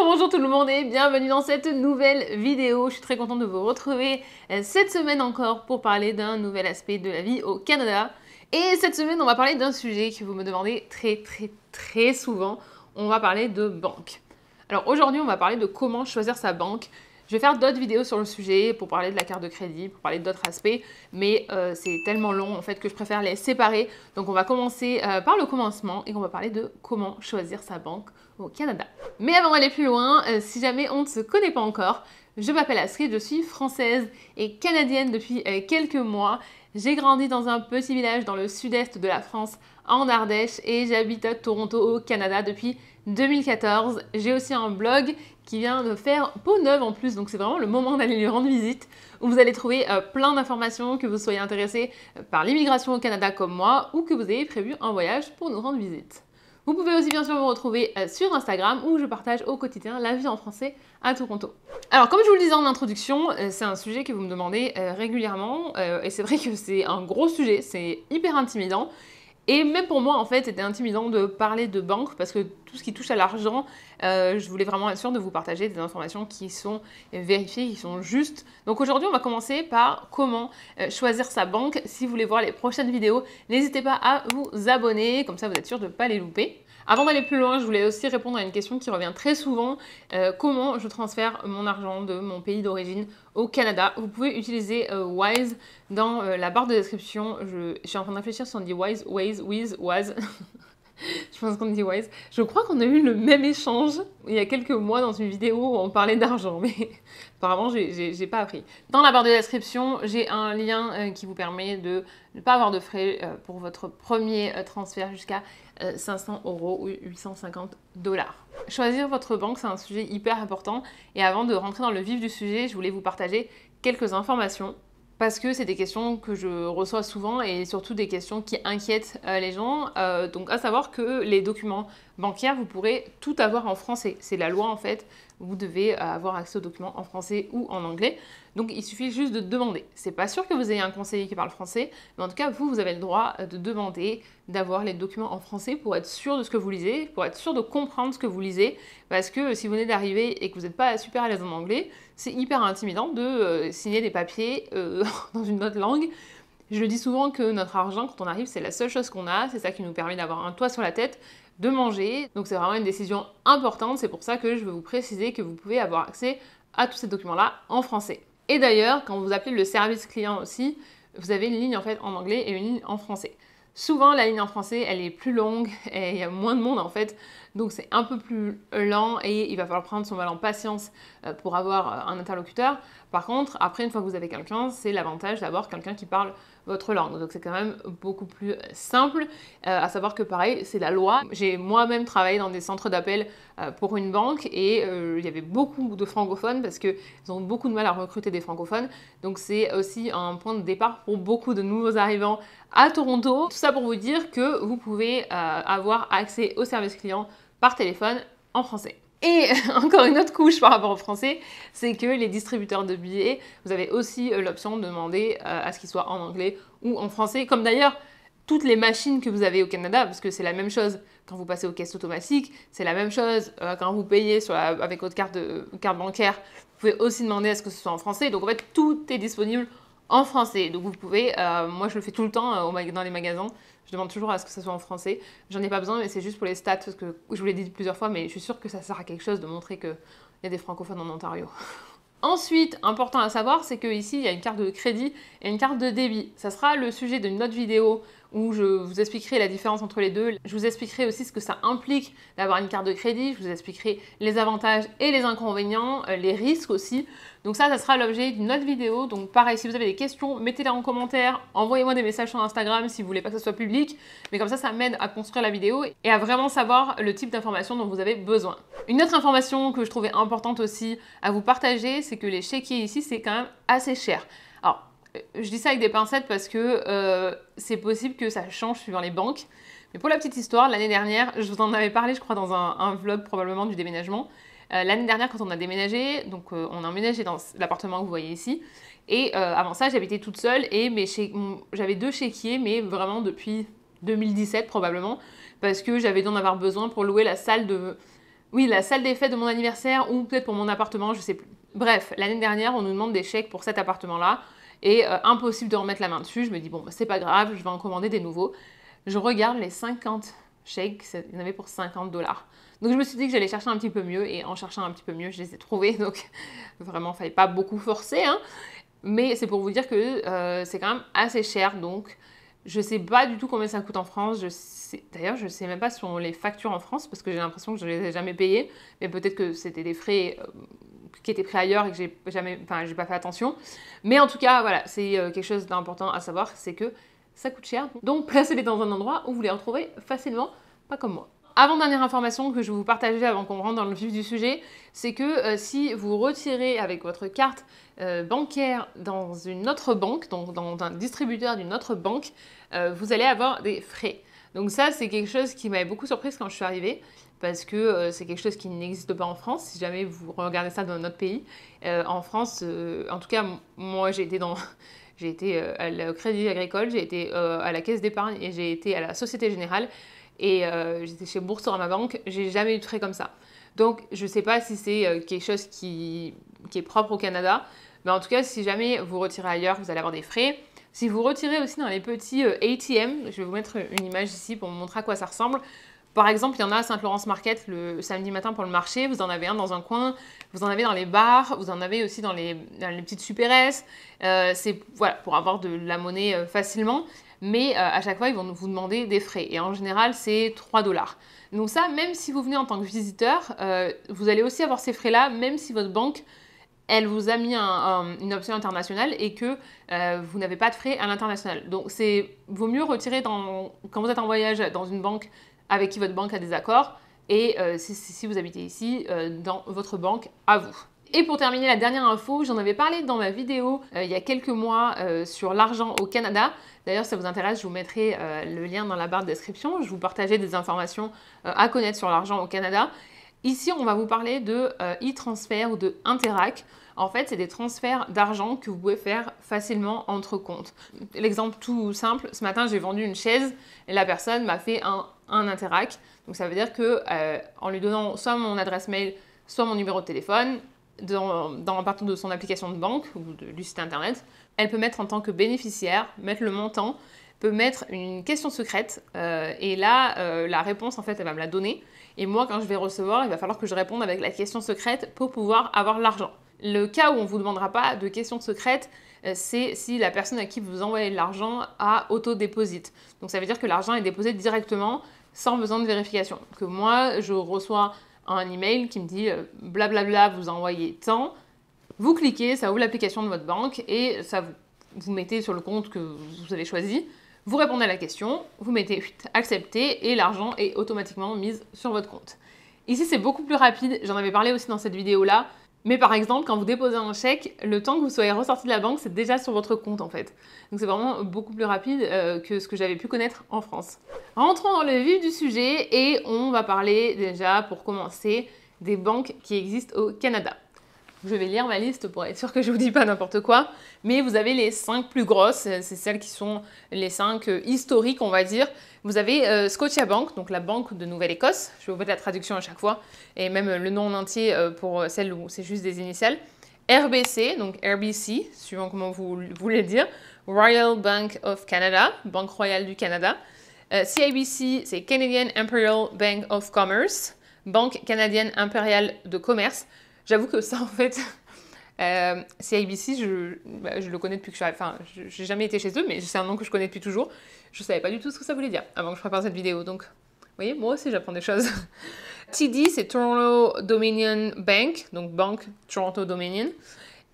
Bonjour tout le monde et bienvenue dans cette nouvelle vidéo. Je suis très contente de vous retrouver cette semaine encore pour parler d'un nouvel aspect de la vie au Canada. Et cette semaine, on va parler d'un sujet que vous me demandez très souvent. On va parler de banque. Alors aujourd'hui, on va parler de comment choisir sa banque. Je vais faire d'autres vidéos sur le sujet pour parler de la carte de crédit, pour parler d'autres aspects, mais c'est tellement long en fait que je préfère les séparer. Donc on va commencer par le commencement et on va parler de comment choisir sa banque au Canada. Mais avant d'aller plus loin, si jamais on ne se connaît pas encore, je m'appelle Astrid, je suis française et canadienne depuis quelques mois. J'ai grandi dans un petit village dans le sud-est de la France, en Ardèche, et j'habite à Toronto au Canada depuis 2014. J'ai aussi un blog qui vient de faire peau neuve en plus, donc c'est vraiment le moment d'aller lui rendre visite, où vous allez trouver plein d'informations, que vous soyez intéressé par l'immigration au Canada comme moi, ou que vous ayez prévu un voyage pour nous rendre visite. Vous pouvez aussi bien sûr me retrouver sur Instagram, où je partage au quotidien la vie en français à Toronto. Alors comme je vous le disais en introduction, c'est un sujet que vous me demandez régulièrement, et c'est vrai que c'est un gros sujet, c'est hyper intimidant. Et même pour moi, en fait, c'était intimidant de parler de banque parce que tout ce qui touche à l'argent, je voulais vraiment être sûre de vous partager des informations qui sont vérifiées, qui sont justes. Donc aujourd'hui, on va commencer par comment choisir sa banque. Si vous voulez voir les prochaines vidéos, n'hésitez pas à vous abonner, comme ça vous êtes sûr de ne pas les louper. Avant d'aller plus loin, je voulais aussi répondre à une question qui revient très souvent. Comment je transfère mon argent de mon pays d'origine au Canada? Vous pouvez utiliser Wise dans la barre de description. Je suis en train de réfléchir si on dit Wise, Waze, Wiz, Was. Je pense qu'on dit Wise. Je crois qu'on a eu le même échange il y a quelques mois dans une vidéo où on parlait d'argent, mais apparemment, j'ai pas appris. Dans la barre de description, j'ai un lien qui vous permet de ne pas avoir de frais pour votre premier transfert jusqu'à 500 € ou 850 $. Choisir votre banque, c'est un sujet hyper important. Et avant de rentrer dans le vif du sujet, je voulais vous partager quelques informations. Parce que c'est des questions que je reçois souvent et surtout des questions qui inquiètent les gens. Donc à savoir que les documents bancaires, vous pourrez tout avoir en français. C'est la loi en fait. Vous devez avoir accès aux documents en français ou en anglais. Donc il suffit juste de demander. C'est pas sûr que vous ayez un conseiller qui parle français, mais en tout cas vous avez le droit de demander d'avoir les documents en français pour être sûr de ce que vous lisez, pour être sûr de comprendre ce que vous lisez. Parce que si vous venez d'arriver et que vous n'êtes pas super à l'aise en anglais, c'est hyper intimidant de signer des papiers dans une autre langue. Je le dis souvent que notre argent, quand on arrive, c'est la seule chose qu'on a. C'est ça qui nous permet d'avoir un toit sur la tête, de manger. Donc c'est vraiment une décision importante. C'est pour ça que je veux vous préciser que vous pouvez avoir accès à tous ces documents-là en français. Et d'ailleurs, quand vous appelez le service client aussi, vous avez une ligne en fait en anglais et une ligne en français. Souvent, la ligne en français, elle est plus longue et il y a moins de monde en fait. Donc c'est un peu plus lent et il va falloir prendre son mal en patience pour avoir un interlocuteur. Par contre, après, une fois que vous avez quelqu'un, c'est l'avantage d'avoir quelqu'un qui parle votre langue. Donc c'est quand même beaucoup plus simple. À savoir que pareil, c'est la loi. J'ai moi-même travaillé dans des centres d'appel pour une banque et il y avait beaucoup de francophones parce qu'ils ont beaucoup de mal à recruter des francophones. Donc c'est aussi un point de départ pour beaucoup de nouveaux arrivants à Toronto. Tout ça pour vous dire que vous pouvez avoir accès au service client par téléphone en français. Et encore une autre couche par rapport au français, c'est que les distributeurs de billets, vous avez aussi l'option de demander à ce qu'ils soient en anglais ou en français, comme d'ailleurs toutes les machines que vous avez au Canada, parce que c'est la même chose quand vous passez aux caisses automatiques, c'est la même chose quand vous payez avec votre carte bancaire, vous pouvez aussi demander à ce que ce soit en français. Donc en fait, tout est disponible en français. Donc vous pouvez, moi je le fais tout le temps dans les magasins, je demande toujours à ce que ça soit en français. J'en ai pas besoin, mais c'est juste pour les stats, parce que je vous l'ai dit plusieurs fois, mais je suis sûre que ça sert à quelque chose de montrer qu'il y a des francophones en Ontario. Ensuite, important à savoir, c'est qu'ici, il y a une carte de crédit et une carte de débit. Ça sera le sujet d'une autre vidéo où je vous expliquerai la différence entre les deux. Je vous expliquerai aussi ce que ça implique d'avoir une carte de crédit. Je vous expliquerai les avantages et les inconvénients, les risques aussi. Donc ça sera l'objet d'une autre vidéo. Donc pareil, si vous avez des questions, mettez-les en commentaire. Envoyez-moi des messages sur Instagram si vous voulez pas que ce soit public. Mais comme ça m'aide à construire la vidéo et à vraiment savoir le type d'information dont vous avez besoin. Une autre information que je trouvais importante aussi à vous partager, c'est que les chéquiers ici, c'est quand même assez cher. Alors, je dis ça avec des pincettes parce que c'est possible que ça change suivant les banques. Mais pour la petite histoire, l'année dernière, je vous en avais parlé, je crois, dans un vlog probablement du déménagement. L'année dernière, quand on a déménagé, donc on a emménagé dans l'appartement que vous voyez ici. Et avant ça, j'habitais toute seule et j'avais 2 chéquiers, mais vraiment depuis 2017 probablement, parce que j'avais dû en avoir besoin pour louer la salle Oui, la salle des fêtes de mon anniversaire ou peut-être pour mon appartement, je sais plus. Bref, l'année dernière, on nous demande des chèques pour cet appartement-là et impossible de remettre la main dessus. Je me dis, bon, bah, c'est pas grave, je vais en commander des nouveaux. Je regarde les 50 chèques, il y en avait pour 50 $. Donc je me suis dit que j'allais chercher un petit peu mieux et en cherchant un petit peu mieux, je les ai trouvés. Donc vraiment, il fallait pas beaucoup forcer, hein. Mais c'est pour vous dire que c'est quand même assez cher. Donc je sais pas du tout combien ça coûte en France. D'ailleurs, je sais même pas si on les facture en France parce que j'ai l'impression que je les ai jamais payés. Mais peut-être que c'était des frais qui étaient pris ailleurs et que j'ai pas fait attention. Mais en tout cas, voilà, c'est quelque chose d'important à savoir, c'est que ça coûte cher. Donc placez-les dans un endroit où vous les retrouvez facilement, pas comme moi. Avant-dernière information que je vais vous partager avant qu'on rentre dans le vif du sujet, c'est que si vous retirez avec votre carte bancaire dans une autre banque, donc dans un distributeur d'une autre banque, vous allez avoir des frais. Donc ça, c'est quelque chose qui m'avait beaucoup surprise quand je suis arrivée, parce que c'est quelque chose qui n'existe pas en France, si jamais vous regardez ça dans notre pays. En France, en tout cas, moi j'ai été à le Crédit Agricole, j'ai été à la Caisse d'épargne et j'ai été à la Société Générale. Et j'étais chez Boursorama Banque, j'ai jamais eu de frais comme ça. Donc je ne sais pas si c'est quelque chose qui est propre au Canada, mais en tout cas si jamais vous retirez ailleurs, vous allez avoir des frais. Si vous retirez aussi dans les petits ATM, je vais vous mettre une image ici pour vous montrer à quoi ça ressemble. Par exemple, il y en a à Saint-Laurence-Market le samedi matin pour le marché, vous en avez un dans un coin, vous en avez dans les bars, vous en avez aussi dans les petites Super S. C'est voilà, pour avoir de la monnaie facilement. Mais à chaque fois, ils vont vous demander des frais. Et en général, c'est 3 $. Donc ça, même si vous venez en tant que visiteur, vous allez aussi avoir ces frais-là, même si votre banque, elle vous a mis une option internationale et que vous n'avez pas de frais à l'international. Donc vaut mieux retirer quand vous êtes en voyage dans une banque avec qui votre banque a des accords et si vous habitez ici, dans votre banque à vous. Et pour terminer, la dernière info, j'en avais parlé dans ma vidéo il y a quelques mois sur l'argent au Canada. D'ailleurs, si ça vous intéresse, je vous mettrai le lien dans la barre de description. Je vous partageais des informations à connaître sur l'argent au Canada. Ici, on va vous parler de e-transfert ou de Interac. En fait, c'est des transferts d'argent que vous pouvez faire facilement entre comptes. L'exemple tout simple, ce matin, j'ai vendu une chaise et la personne m'a fait un Interac. Donc, ça veut dire que en lui donnant soit mon adresse mail, soit mon numéro de téléphone, à partir de son application de banque ou du site internet, elle peut mettre en tant que bénéficiaire, mettre le montant, peut mettre une question secrète et là, la réponse, en fait, elle va me la donner. Et moi, quand je vais recevoir, il va falloir que je réponde avec la question secrète pour pouvoir avoir l'argent. Le cas où on ne vous demandera pas de question secrète, c'est si la personne à qui vous envoyez de l'argent a auto-déposite. Donc ça veut dire que l'argent est déposé directement sans besoin de vérification. Que moi, je reçois un email qui me dit blablabla, vous envoyez tant. Vous cliquez, ça ouvre l'application de votre banque et ça vous mettez sur le compte que vous avez choisi. Vous répondez à la question, vous mettez accepter et l'argent est automatiquement mis sur votre compte. Ici, c'est beaucoup plus rapide. J'en avais parlé aussi dans cette vidéo-là. Mais par exemple, quand vous déposez un chèque, le temps que vous soyez ressorti de la banque, c'est déjà sur votre compte en fait. Donc c'est vraiment beaucoup plus rapide que ce que j'avais pu connaître en France. Rentrons dans le vif du sujet et on va parler déjà, pour commencer, des banques qui existent au Canada. Je vais lire ma liste pour être sûr que je ne vous dis pas n'importe quoi. Mais vous avez les 5 plus grosses, c'est celles qui sont les 5 historiques, on va dire. Vous avez Scotiabank, donc la banque de Nouvelle-Écosse. Je vais vous mettre la traduction à chaque fois. Et même le nom en entier pour celle où c'est juste des initiales. RBC, donc RBC, suivant comment vous voulez le dire. Royal Bank of Canada, Banque Royale du Canada. CIBC, c'est Canadian Imperial Bank of Commerce, Banque Canadienne Impériale de Commerce. J'avoue que ça, en fait, CIBC, je le connais depuis que je suis... Enfin, je n'ai jamais été chez eux, mais c'est un nom que je connais depuis toujours. Je ne savais pas du tout ce que ça voulait dire avant que je prépare cette vidéo. Donc, vous voyez, moi aussi, j'apprends des choses. TD, c'est Toronto Dominion Bank, donc Banque Toronto Dominion.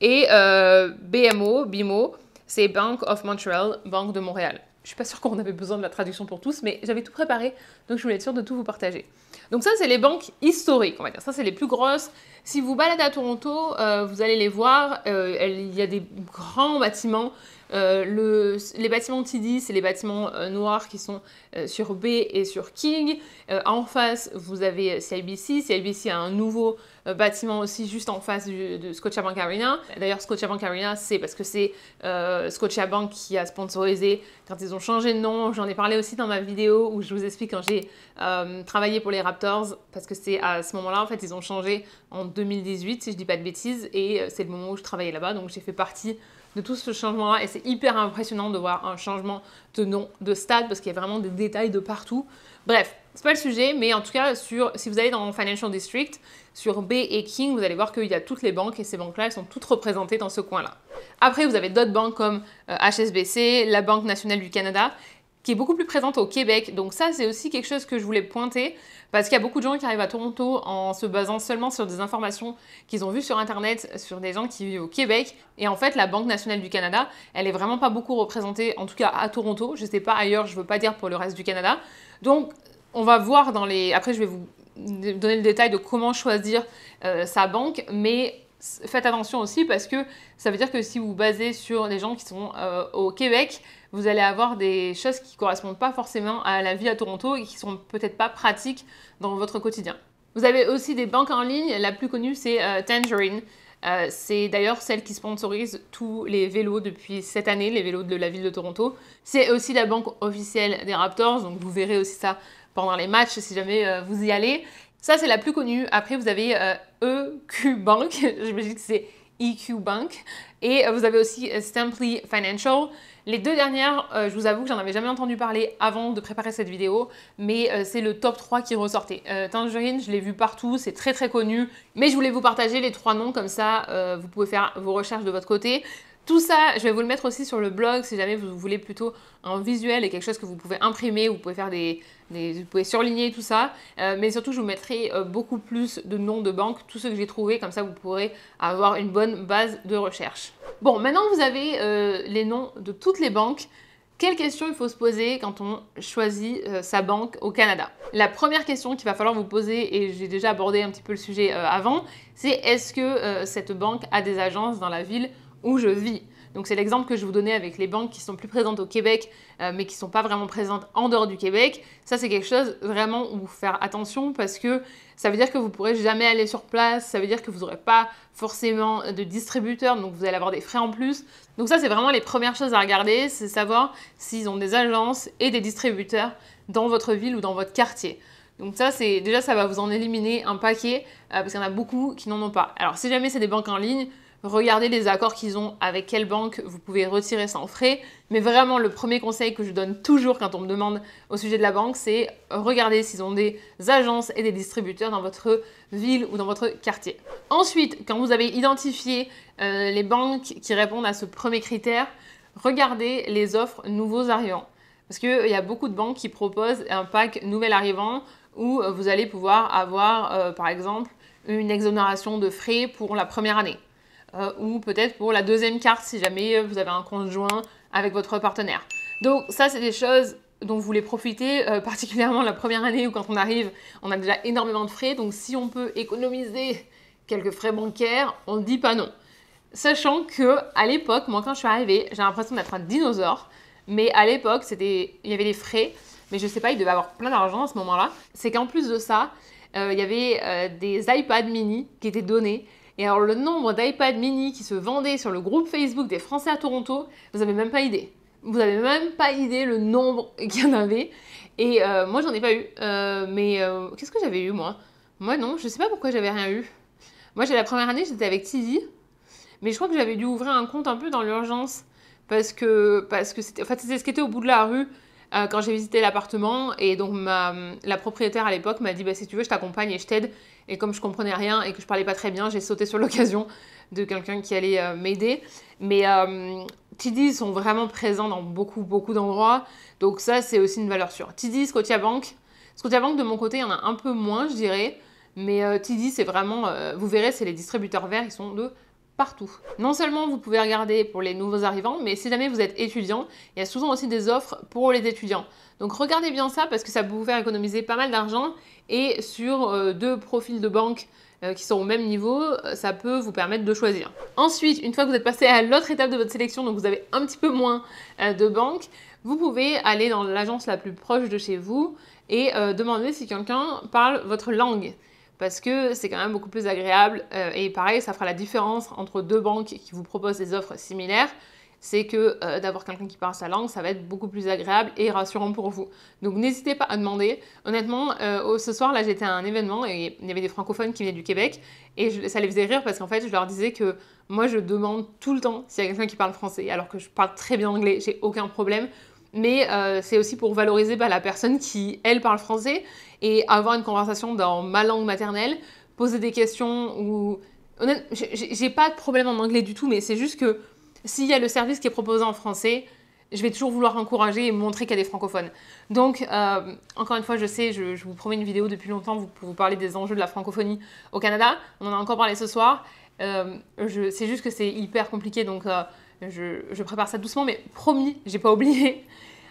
Et BMO, c'est Bank of Montreal, Banque de Montréal. Je suis pas sûre qu'on avait besoin de la traduction pour tous, mais j'avais tout préparé, donc je voulais être sûre de tout vous partager. Donc ça, c'est les banques historiques, on va dire. Ça, c'est les plus grosses. Si vous baladez à Toronto, vous allez les voir. Il y a des grands bâtiments Les bâtiments TD, c'est les bâtiments noirs qui sont sur B et sur King. En face, vous avez CIBC. CIBC a un nouveau bâtiment aussi juste en face de Scotiabank Arena. D'ailleurs, Scotiabank Arena, c'est parce que c'est Scotiabank qui a sponsorisé quand ils ont changé de nom. J'en ai parlé aussi dans ma vidéo où je vous explique quand j'ai travaillé pour les Raptors, parce que c'est à ce moment-là, en fait, ils ont changé en 2018, si je dis pas de bêtises, et c'est le moment où je travaillais là-bas, donc j'ai fait partie de tout ce changement-là, et c'est hyper impressionnant de voir un changement de nom de stade, parce qu'il y a vraiment des détails de partout. Bref, c'est pas le sujet, mais en tout cas, si vous allez dans Financial District, sur B et King, vous allez voir qu'il y a toutes les banques, et ces banques-là, elles sont toutes représentées dans ce coin-là. Après, vous avez d'autres banques comme HSBC, la Banque nationale du Canada, qui est beaucoup plus présente au Québec. Donc ça, c'est aussi quelque chose que je voulais pointer, parce qu'il y a beaucoup de gens qui arrivent à Toronto en se basant seulement sur des informations qu'ils ont vues sur Internet, sur des gens qui vivent au Québec. Et en fait, la Banque nationale du Canada, elle est vraiment pas beaucoup représentée, en tout cas à Toronto. Je sais pas ailleurs, je veux pas dire pour le reste du Canada. Donc, on va voir dans les... Après, je vais vous donner le détail de comment choisir sa banque, mais faites attention aussi parce que ça veut dire que si vous vous basez sur des gens qui sont au Québec, vous allez avoir des choses qui ne correspondent pas forcément à la vie à Toronto et qui ne sont peut-être pas pratiques dans votre quotidien. Vous avez aussi des banques en ligne. La plus connue, c'est Tangerine. C'est d'ailleurs celle qui sponsorise tous les vélos depuis cette année, les vélos de la ville de Toronto. C'est aussi la banque officielle des Raptors, donc vous verrez aussi ça pendant les matchs si jamais vous y allez. Ça, c'est la plus connue. Après, vous avez EQ Bank, j'imagine que c'est EQ Bank. Et vous avez aussi Stamply Financial. Les deux dernières, je vous avoue que j'en avais jamais entendu parler avant de préparer cette vidéo, mais c'est le top 3 qui ressortait. Tangerine, je l'ai vu partout, c'est très très connu, mais je voulais vous partager les 3 noms, comme ça vous pouvez faire vos recherches de votre côté. Tout ça, je vais vous le mettre aussi sur le blog si jamais vous voulez plutôt un visuel et quelque chose que vous pouvez imprimer, vous pouvez faire vous pouvez surligner tout ça, mais surtout je vous mettrai beaucoup plus de noms de banques, tous ceux que j'ai trouvés, comme ça vous pourrez avoir une bonne base de recherche. Bon, maintenant que vous avez les noms de toutes les banques, quelles questions il faut se poser quand on choisit sa banque au Canada? La première question qu'il va falloir vous poser, et j'ai déjà abordé un petit peu le sujet avant, c'est est-ce que cette banque a des agences dans la ville où je vis? Donc c'est l'exemple que je vous donnais avec les banques qui sont plus présentes au Québec, mais qui ne sont pas vraiment présentes en dehors du Québec. Ça, c'est quelque chose vraiment où faire attention parce que ça veut dire que vous ne pourrez jamais aller sur place, ça veut dire que vous n'aurez pas forcément de distributeur, donc vous allez avoir des frais en plus. Donc ça, c'est vraiment les premières choses à regarder, c'est savoir s'ils ont des agences et des distributeurs dans votre ville ou dans votre quartier. Donc ça, déjà, ça va vous en éliminer un paquet parce qu'il y en a beaucoup qui n'en ont pas. Alors, si jamais c'est des banques en ligne, regardez les accords qu'ils ont avec quelle banque vous pouvez retirer sans frais. Mais vraiment, le premier conseil que je donne toujours quand on me demande au sujet de la banque, c'est regarder s'ils ont des agences et des distributeurs dans votre ville ou dans votre quartier. Ensuite, quand vous avez identifié les banques qui répondent à ce premier critère, regardez les offres nouveaux arrivants. Parce qu'il y a beaucoup de banques qui proposent un pack nouvel arrivant où vous allez pouvoir avoir, par exemple, une exonération de frais pour la première année. Ou peut-être pour la deuxième carte si jamais vous avez un conjoint avec votre partenaire. Donc ça, c'est des choses dont vous voulez profiter, particulièrement la première année où quand on arrive, on a déjà énormément de frais. Donc si on peut économiser quelques frais bancaires, on ne dit pas non. Sachant que à l'époque, moi quand je suis arrivée, j'ai l'impression d'être un dinosaure, mais à l'époque, il y avait des frais, mais je sais pas, il devait avoir plein d'argent à ce moment-là. C'est qu'en plus de ça, il y avait des iPad mini qui étaient donnés. Et alors le nombre d'iPad mini qui se vendaient sur le groupe Facebook des Français à Toronto, vous n'avez même pas idée. Vous n'avez même pas idée le nombre qu'il y en avait. Et moi, j'en ai pas eu. Qu'est-ce que j'avais eu, moi? Moi, non, je sais pas pourquoi j'avais rien eu. Moi, la première année, j'étais avec Tizi. Mais je crois que j'avais dû ouvrir un compte un peu dans l'urgence. Parce que c'était ce qui était au bout de la rue quand j'ai visité l'appartement. Et donc, la propriétaire à l'époque m'a dit, bah, si tu veux, je t'accompagne et je t'aide. Et comme je comprenais rien et que je parlais pas très bien, j'ai sauté sur l'occasion de quelqu'un qui allait m'aider. Mais TD sont vraiment présents dans beaucoup d'endroits. Donc ça, c'est aussi une valeur sûre. TD, Scotiabank. Scotiabank, de mon côté, il y en a un peu moins, je dirais. Mais TD, c'est vraiment... vous verrez, c'est les distributeurs verts, ils sont de partout. Non seulement vous pouvez regarder pour les nouveaux arrivants, mais si jamais vous êtes étudiant, il y a souvent aussi des offres pour les étudiants. Donc regardez bien ça parce que ça peut vous faire économiser pas mal d'argent et sur 2 profils de banque qui sont au même niveau, ça peut vous permettre de choisir. Ensuite, une fois que vous êtes passé à l'autre étape de votre sélection, donc vous avez un petit peu moins de banques, vous pouvez aller dans l'agence la plus proche de chez vous et demander si quelqu'un parle votre langue. Parce que c'est quand même beaucoup plus agréable et pareil, ça fera la différence entre deux banques qui vous proposent des offres similaires. C'est que d'avoir quelqu'un qui parle sa langue, ça va être beaucoup plus agréable et rassurant pour vous. Donc n'hésitez pas à demander. Honnêtement, ce soir, là, j'étais à un événement et il y avait des francophones qui venaient du Québec et ça les faisait rire parce qu'en fait, je leur disais que moi, je demande tout le temps s'il y a quelqu'un qui parle français, alors que je parle très bien anglais, j'ai aucun problème. Mais c'est aussi pour valoriser la personne qui, elle, parle français et avoir une conversation dans ma langue maternelle, poser des questions ou... Honnêtement, j'ai pas de problème en anglais du tout, mais c'est juste que s'il y a le service qui est proposé en français, je vais toujours vouloir encourager et montrer qu'il y a des francophones. Donc, encore une fois, je sais, je vous promets une vidéo depuis longtemps pour vous parler des enjeux de la francophonie au Canada. On en a encore parlé ce soir. C'est juste que c'est hyper compliqué, donc je prépare ça doucement, mais promis, j'ai pas oublié.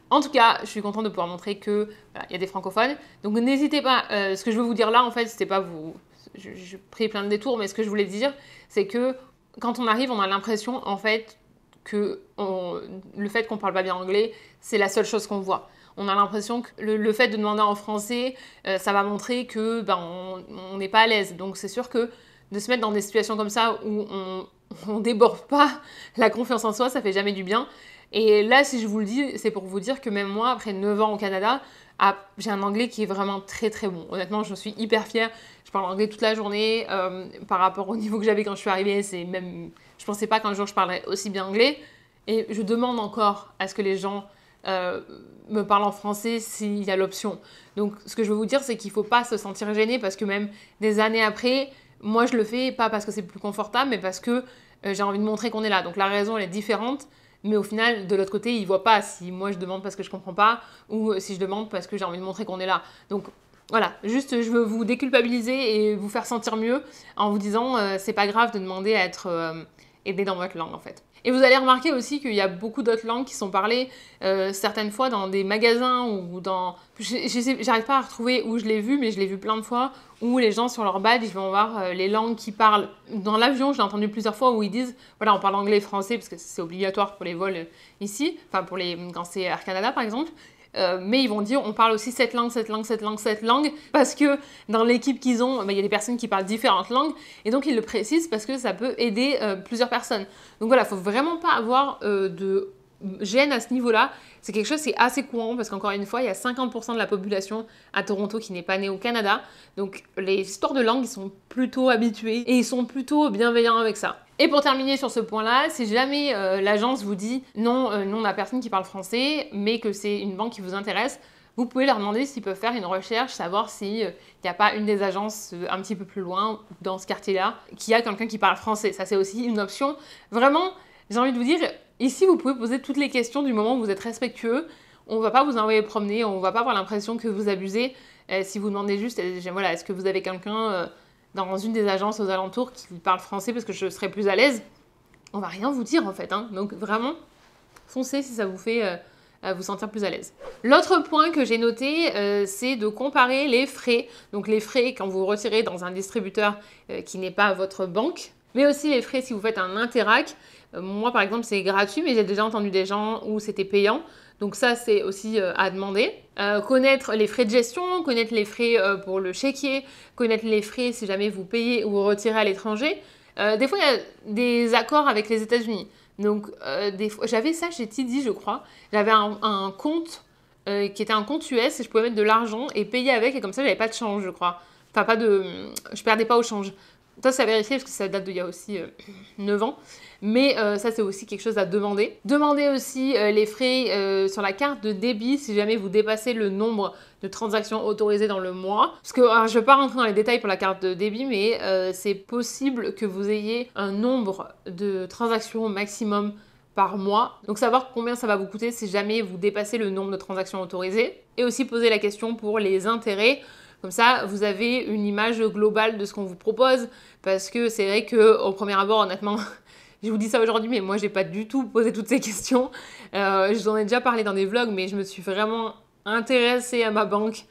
En tout cas, je suis contente de pouvoir montrer qu'il y a des francophones. Donc n'hésitez pas, ce que je veux vous dire là, en fait, c'était pas vous... Je pris plein de détours, mais ce que je voulais dire, c'est que quand on arrive, on a l'impression, en fait, que le fait qu'on parle pas bien anglais, c'est la seule chose qu'on voit. On a l'impression que le fait de demander en français, ça va montrer que on n'est pas à l'aise. Donc c'est sûr que de se mettre dans des situations comme ça où on déborde pas la confiance en soi, ça fait jamais du bien. Et là, si je vous le dis, c'est pour vous dire que même moi, après 9 ans au Canada, j'ai un anglais qui est vraiment très très bon. Honnêtement, je suis hyper fière. Je parle anglais toute la journée. Par rapport au niveau que j'avais quand je suis arrivée, je pensais pas qu'un jour je parlerais aussi bien anglais. Et je demande encore à ce que les gens me parlent en français s'il y a l'option. Donc, ce que je veux vous dire, c'est qu'il faut pas se sentir gêné parce que même des années après, moi je le fais pas parce que c'est plus confortable, mais parce que j'ai envie de montrer qu'on est là. Donc la raison, elle est différente. Mais au final, de l'autre côté, ils ne voient pas si moi je demande parce que je ne comprends pas ou si je demande parce que j'ai envie de montrer qu'on est là. Donc voilà, juste je veux vous déculpabiliser et vous faire sentir mieux en vous disant c'est pas grave de demander à être aidé dans votre langue en fait. Et vous allez remarquer aussi qu'il y a beaucoup d'autres langues qui sont parlées certaines fois dans des magasins ou dans... J'arrive pas à retrouver où je l'ai vu, mais je l'ai vu plein de fois où les gens sur leur badge, ils vont voir les langues qu'ils parlent. Dans l'avion, j'ai entendu plusieurs fois où ils disent, voilà, on parle anglais et français parce que c'est obligatoire pour les vols ici, enfin quand c'est Air Canada par exemple. Mais ils vont dire on parle aussi cette langue, parce que dans l'équipe qu'ils ont, il y a des personnes qui parlent différentes langues, et donc ils le précisent parce que ça peut aider plusieurs personnes. Donc voilà, il ne faut vraiment pas avoir de gêne à ce niveau-là. C'est quelque chose qui est assez courant, parce qu'encore une fois, il y a 50% de la population à Toronto qui n'est pas née au Canada, donc les histoires de langue, ils sont plutôt habitués, et ils sont plutôt bienveillants avec ça. Et pour terminer sur ce point-là, si jamais l'agence vous dit non, on n'a personne qui parle français, mais que c'est une banque qui vous intéresse, vous pouvez leur demander s'ils peuvent faire une recherche, savoir s'il n'y a pas une des agences un petit peu plus loin, dans ce quartier-là, qui a quelqu'un qui parle français. Ça, c'est aussi une option. Vraiment, j'ai envie de vous dire, ici, vous pouvez poser toutes les questions du moment où vous êtes respectueux. On ne va pas vous envoyer promener, on ne va pas avoir l'impression que vous abusez. Si vous demandez juste, voilà, est-ce que vous avez quelqu'un... dans une des agences aux alentours qui parle français parce que je serais plus à l'aise, on va rien vous dire en fait. Donc vraiment, foncez si ça vous fait vous sentir plus à l'aise. L'autre point que j'ai noté, c'est de comparer les frais. Donc les frais quand vous retirez dans un distributeur qui n'est pas votre banque, mais aussi les frais si vous faites un Interac. Moi par exemple c'est gratuit, mais j'ai déjà entendu des gens où c'était payant. Donc ça, c'est aussi à demander. Connaître les frais de gestion, connaître les frais pour le chéquier, connaître les frais si jamais vous payez ou vous retirez à l'étranger. Des fois, il y a des accords avec les États-Unis. Donc, des fois, j'avais ça chez Tidy, je crois. J'avais un compte qui était un compte US et je pouvais mettre de l'argent et payer avec. Et comme ça, j'avais pas de change, je crois. Enfin, je perdais pas au change. Ça, c'est à vérifier parce que ça date d'il y a aussi 9 ans. Mais ça, c'est aussi quelque chose à demander. Demandez aussi les frais sur la carte de débit si jamais vous dépassez le nombre de transactions autorisées dans le mois. Parce que je ne vais pas rentrer dans les détails pour la carte de débit, mais c'est possible que vous ayez un nombre de transactions maximum par mois. Donc savoir combien ça va vous coûter si jamais vous dépassez le nombre de transactions autorisées. Et aussi poser la question pour les intérêts. Comme ça, vous avez une image globale de ce qu'on vous propose. Parce que c'est vrai qu'au premier abord, honnêtement, je vous dis ça aujourd'hui, mais moi, j'ai pas du tout posé toutes ces questions. Je vous en ai déjà parlé dans des vlogs, mais je me suis vraiment intéressée à ma banque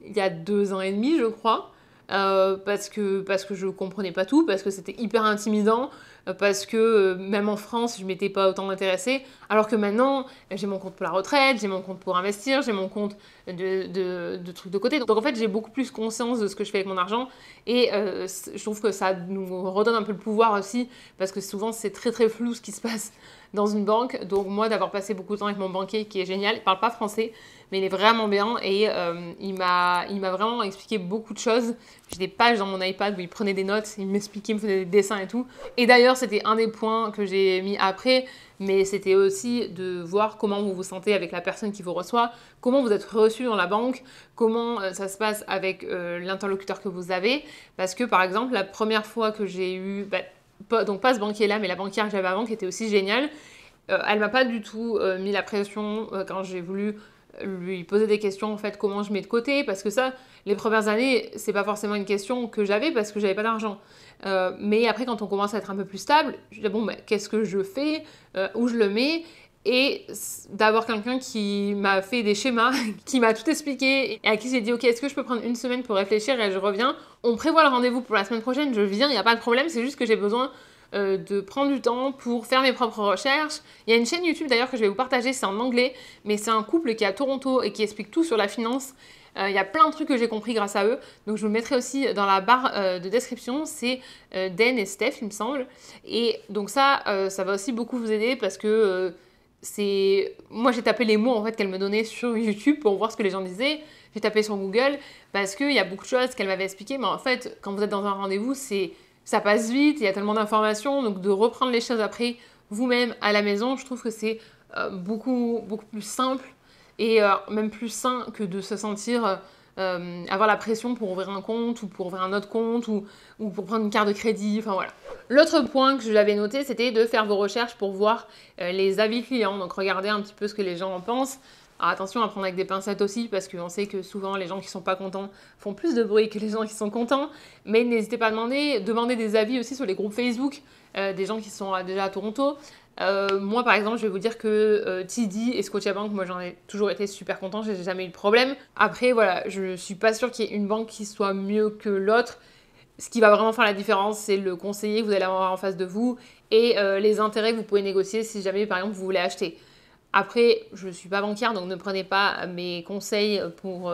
il y a 2 ans et demi, je crois. parce que je comprenais pas tout, parce que c'était hyper intimidant, parce que même en France, je m'étais pas autant intéressée, alors que maintenant, j'ai mon compte pour la retraite, j'ai mon compte pour investir, j'ai mon compte de trucs de côté. Donc en fait, j'ai beaucoup plus conscience de ce que je fais avec mon argent, et je trouve que ça nous redonne un peu le pouvoir aussi, parce que souvent, c'est très très flou ce qui se passe dans une banque. Donc moi, d'avoir passé beaucoup de temps avec mon banquier, qui est génial, il parle pas français, mais il est vraiment bien, et il m'a vraiment expliqué beaucoup de choses. J'ai des pages dans mon iPad où il prenait des notes, il m'expliquait, il me faisait des dessins et tout. Et d'ailleurs, c'était un des points que j'ai mis après, mais c'était aussi de voir comment vous vous sentez avec la personne qui vous reçoit, comment vous êtes reçu dans la banque, comment ça se passe avec l'interlocuteur que vous avez. Parce que par exemple, la première fois que j'ai eu, donc pas ce banquier-là, mais la banquière que j'avais avant, qui était aussi géniale, elle m'a pas du tout mis la pression quand j'ai voulu lui poser des questions, en fait, comment je mets de côté, parce que ça, les premières années, c'est pas forcément une question que j'avais parce que j'avais pas d'argent. Mais après, quand on commence à être un peu plus stable, je dis, bon, qu'est-ce que je fais, où je le mets, et d'avoir quelqu'un qui m'a fait des schémas, qui m'a tout expliqué, et à qui j'ai dit, ok, est-ce que je peux prendre une semaine pour réfléchir et je reviens. On prévoit le rendez-vous pour la semaine prochaine, je viens, il n'y a pas de problème, c'est juste que j'ai besoin de prendre du temps pour faire mes propres recherches. Il y a une chaîne YouTube d'ailleurs que je vais vous partager, c'est en anglais, mais c'est un couple qui est à Toronto et qui explique tout sur la finance. Il y a plein de trucs que j'ai compris grâce à eux, donc je vous le mettrai aussi dans la barre de description. C'est Dan et Steph, il me semble. Et donc ça va aussi beaucoup vous aider parce que moi j'ai tapé les mots en fait qu'elle me donnait sur YouTube pour voir ce que les gens disaient. J'ai tapé sur Google parce qu'il y a beaucoup de choses qu'elle m'avait expliquées, mais en fait quand vous êtes dans un rendez-vous, ça passe vite, il y a tellement d'informations, donc de reprendre les choses après vous-même à la maison, je trouve que c'est beaucoup plus simple et même plus sain que de se sentir avoir la pression pour ouvrir un compte ou pour ouvrir un autre compte ou pour prendre une carte de crédit, enfin voilà. L'autre point que je l'avais noté, c'était de faire vos recherches pour voir les avis clients, donc regarder un petit peu ce que les gens en pensent. Alors attention à prendre avec des pincettes aussi, parce qu'on sait que souvent les gens qui sont pas contents font plus de bruit que les gens qui sont contents, mais n'hésitez pas à demander des avis aussi sur les groupes Facebook, des gens qui sont déjà à Toronto. Moi par exemple, je vais vous dire que TD et Scotiabank, moi j'en ai toujours été super content, j'ai jamais eu de problème. Après voilà, je suis pas sûre qu'il y ait une banque qui soit mieux que l'autre. Ce qui va vraiment faire la différence, c'est le conseiller que vous allez avoir en face de vous et les intérêts que vous pouvez négocier si jamais par exemple vous voulez acheter. Après, je ne suis pas banquière, donc ne prenez pas mes conseils pour,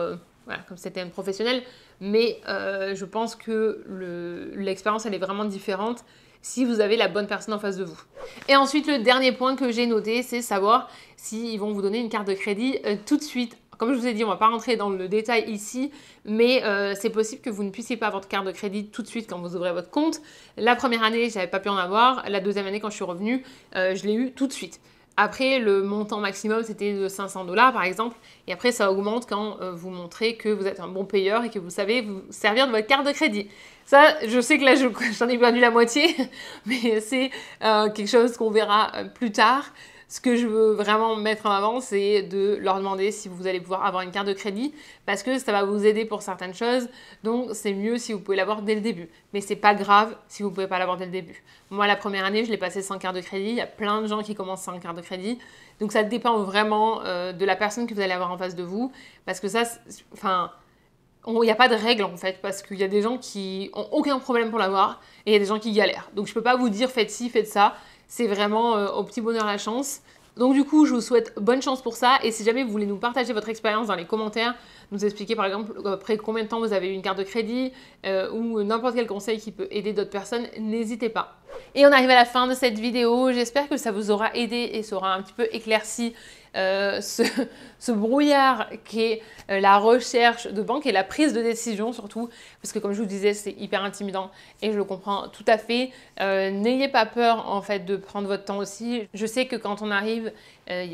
comme c'était un professionnel, mais je pense que l'expérience, elle est vraiment différente si vous avez la bonne personne en face de vous. Et ensuite, le dernier point que j'ai noté, c'est savoir s'ils vont vous donner une carte de crédit tout de suite. Comme je vous ai dit, on ne va pas rentrer dans le détail ici, mais c'est possible que vous ne puissiez pas avoir de carte de crédit tout de suite quand vous ouvrez votre compte. La première année, je n'avais pas pu en avoir. La deuxième année, quand je suis revenue, je l'ai eu tout de suite. Après, le montant maximum, c'était de 500 $ par exemple. Et après, ça augmente quand vous montrez que vous êtes un bon payeur et que vous savez vous servir de votre carte de crédit. Ça, je sais que là, j'en ai perdu la moitié, mais c'est quelque chose qu'on verra plus tard. Ce que je veux vraiment mettre en avant, c'est de leur demander si vous allez pouvoir avoir une carte de crédit parce que ça va vous aider pour certaines choses. Donc, c'est mieux si vous pouvez l'avoir dès le début. Mais c'est pas grave si vous pouvez pas l'avoir dès le début. Moi, la première année, je l'ai passé sans carte de crédit. Il y a plein de gens qui commencent sans carte de crédit. Donc, ça dépend vraiment de la personne que vous allez avoir en face de vous. Parce que ça, il n'y a pas de règle en fait, parce qu'il y a des gens qui ont aucun problème pour l'avoir et il y a des gens qui galèrent. Donc, je peux pas vous dire faites ci, faites ça. C'est vraiment au petit bonheur la chance. Donc du coup, je vous souhaite bonne chance pour ça. Et si jamais vous voulez nous partager votre expérience dans les commentaires, nous expliquer par exemple après combien de temps vous avez eu une carte de crédit ou n'importe quel conseil qui peut aider d'autres personnes, n'hésitez pas. Et on arrive à la fin de cette vidéo. J'espère que ça vous aura aidé et ça aura un petit peu éclairci ce brouillard qui est la recherche de banque et la prise de décision surtout, parce que comme je vous disais, c'est hyper intimidant et je le comprends tout à fait. N'ayez pas peur en fait de prendre votre temps aussi. Je sais que quand on arrive,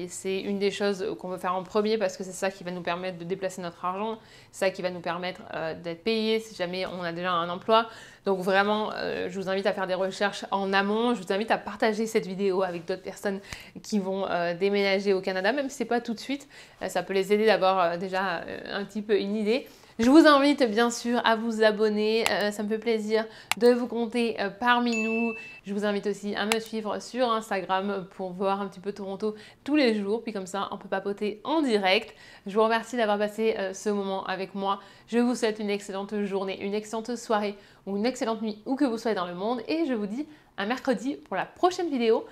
c'est une des choses qu'on veut faire en premier parce que c'est ça qui va nous permettre de déplacer notre argent, c'est ça qui va nous permettre d'être payé si jamais on a déjà un emploi. Donc vraiment, je vous invite à faire des recherches en amont. Je vous invite à partager cette vidéo avec d'autres personnes qui vont déménager au Canada, même si ce n'est pas tout de suite. Ça peut les aider d'avoir déjà un petit peu une idée. Je vous invite bien sûr à vous abonner, ça me fait plaisir de vous compter parmi nous. Je vous invite aussi à me suivre sur Instagram pour voir un petit peu Toronto tous les jours, puis comme ça on peut papoter en direct. Je vous remercie d'avoir passé ce moment avec moi. Je vous souhaite une excellente journée, une excellente soirée ou une excellente nuit où que vous soyez dans le monde et je vous dis à mercredi pour la prochaine vidéo.